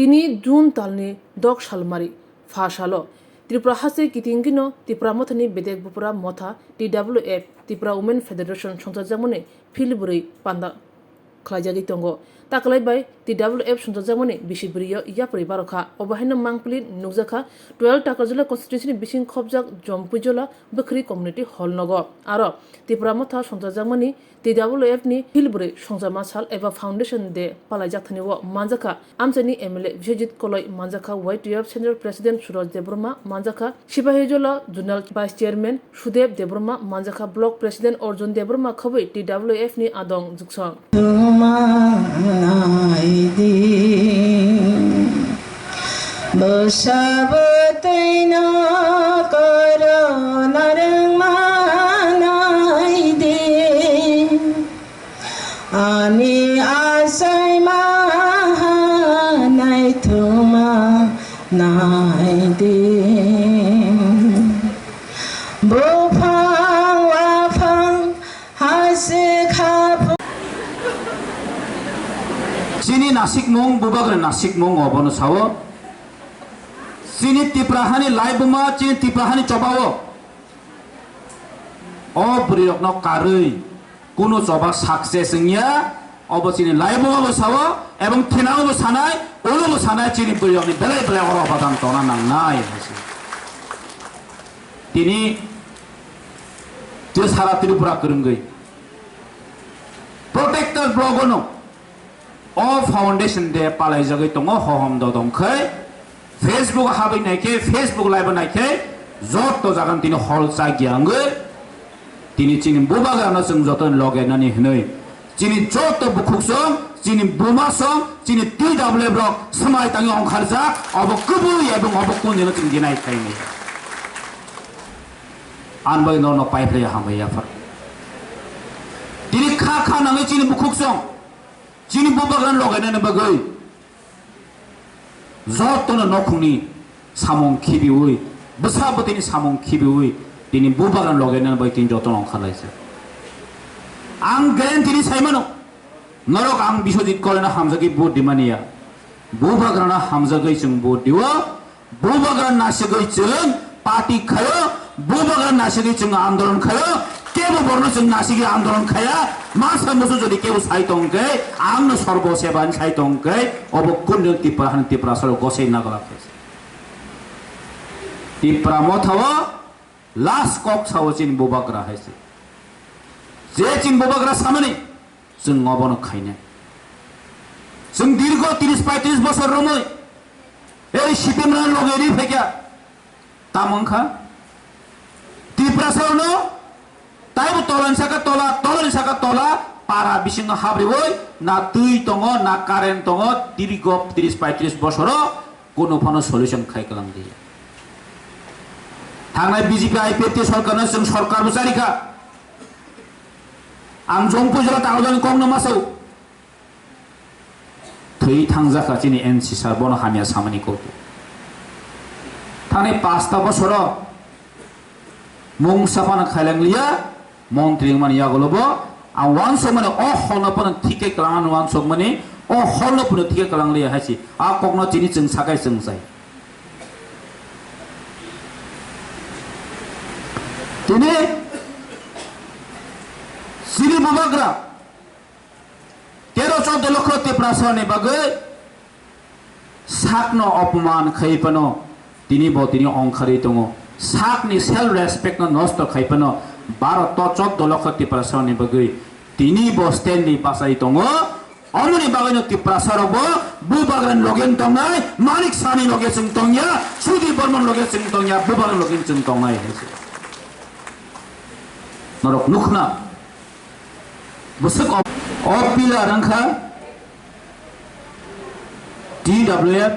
তিনি জুন তালনি দক সালমারি ফা সালো ত্রিপুরা হাসে কিতিঙ্গিনো ত্রিপুরা মথানি বেদেক বুপুরা মথা TWF ত্রিপুরা উমেন ফেডারেশন সংসদজামনে ফিলবুরি পান্দা খাইজাগি তঙ্গ তাকলাইবাই TWF সংসদজামনে বিশিবুরিয় ইয়াপুরি বারখা অবাহিন মাংপুলি নুকজাখা 12 টাকাজলা কনস্টিটিউশন বিশিং খবজাক জমপুজলা বখরি কমিউনিটি হল নগ আর ত্রিপুরা মথা সংসদজামনি TWF नि फिलबुरी संजामा साल एबा फाउंडेशन दे पालाई जाथानि वो मानजाखा आमचानि MLA विश्वजित कलय मानजाखा YTF central president Suraj Debbarma मानजाखा सिपाहीजला जुनाल वाइस चेयरमैन सुदेव देब्रमा मानजाखा ब्लॉक प्रेसिडेंट अर्जुन देब्रमा खबै TWF नि आदं जुगसं बसाबतैना ani asai mahanai thuma nai de bo phang wa phang hase khapu sini nasik mong bubagre nasik mong obono sawo sini tiprahani live ma sini tiprahani cobawo o buriokno karui কোনো জবা success নিয়া অবচিনি লাইবো Sao এবং থেনাও সানাই ওলো সানাই চিনি বইনি বেলাই বেলাই অবদান তনা নাংনাই আছে তিনি যে সারা ত্রিপুরা করুঙ্গই প্রোটেক্টর ব্লগনো অ ফাউন্ডেশন দে পালাই জগৈ তং হহম দদংখै ফেসবুক হাबै নাইকে ফেসবুক লাইভ নাইকে যত জাগান তিনি হল চাগিয়াঙ্গৈ তিনি চিনি বুবাগানো जों যতন लगायनानै हनै चिनि जत बुखुसं चिनि बुमासं चिनि TWF रक समाय ताङि अंखारजा अब कुबु एबं अब कुनिनो चिनि दिनाय खायनि आनबाय न पाइफ्ले हामैया फर तिनि खा खा नाङै चिनि बुखुसं चिनि बुबागान लगायनानै बगै जतनो नखुनि सामं खिबिउइ बसाबतिनि सामं खिबिउइ তিনি বুবাগান लगायनानै बै তিনি যতन अंखारलायसो आं ग्यारेन्टिनि साइमानो नरक आं बिश्वजित कलेना हामजागि बुट दिमानिया बुबागाना हामजागै जों बुट दिवा बुबागान नासगै जों पार्टी खायो बुबागान नासगै जों आन्दोलन खायो केबो बर्न जों नासगि आन्दोलन खाया मासा मसो जदि केबो साइतंगै आंनो सर्वसेबान साइतंगै अब कुन्नो तिप्रा सर गसै नागलाखै तिप्रा मथावा लास्ट कक साव चिन बुबाग्रा हायसे जे चिन बुबाग्रा सामने जों अबनो खायने जों दीर्घ 30-35 बছর रमै এই সিপিমরা লগেরি ফেকা তামংখা ত্রিপুরাসাवनो তাইবো তলান সাকা তলা পারা বিসিং হাब्रिवै ना दै दङ ना कारेन्ट दङ दीर्घ 30-35 বছর কোনো ফনো सल्युशन खायकलां दिया थांनाय बीजेपी IPT सरकारनो जों सरकार बुसारिखा आं जंपुजला तावजन कमनो मासौ थै थांजाखा चिनि NC सार बन हामिया सामानिखौ थांनाय 5 बছर मुं साफाना खायलांलिया मन्त्रि माने यागलबो आ वान समने अ हलपन थिके क्लान वान समने अ हलपन थिके क्लांलिया हासि आ ककनो चिनि जों सागाय जों जाय তিনি সিরি বুবাগ্রা 13-14 লক্ষ ত্রিপুরাসানি বাগৈ সাকনো অপমান খাইপানো তিনি বতিনি অংখারি দङ সাকनि सेल्फ रेसपेक्ट नष्ट खाइपानो 12-14 लक्ष ত্রিপুরাসানি बागै তিনি बस्टेननि बासाय दङ अमनि बागैनो ত্রিপুরাসাरबो बुबाग्रान लगेन दंनाय मानिक सानि लगे जों दंया सुदि बर्मन लगे जों दंया बुबाग्रान लगे जों दंनाय नरक नुखना बसक अपिला रंखा TWF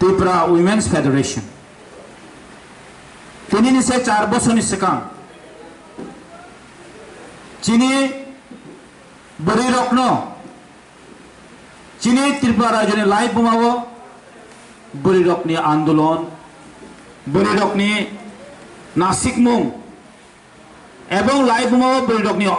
त्रिपुरा वुमेन्स फेडरेशन तिनी से 4 बोसोरनि सिगां चिनि बोरै रकनो चिनि त्रिपुरा राज्यनि लाइफ बुमावो बोरै रकनि आंदोलन बोरै रकनि नासिक मुं এবং লাইভ বোমাও বৈঠক নিয়ে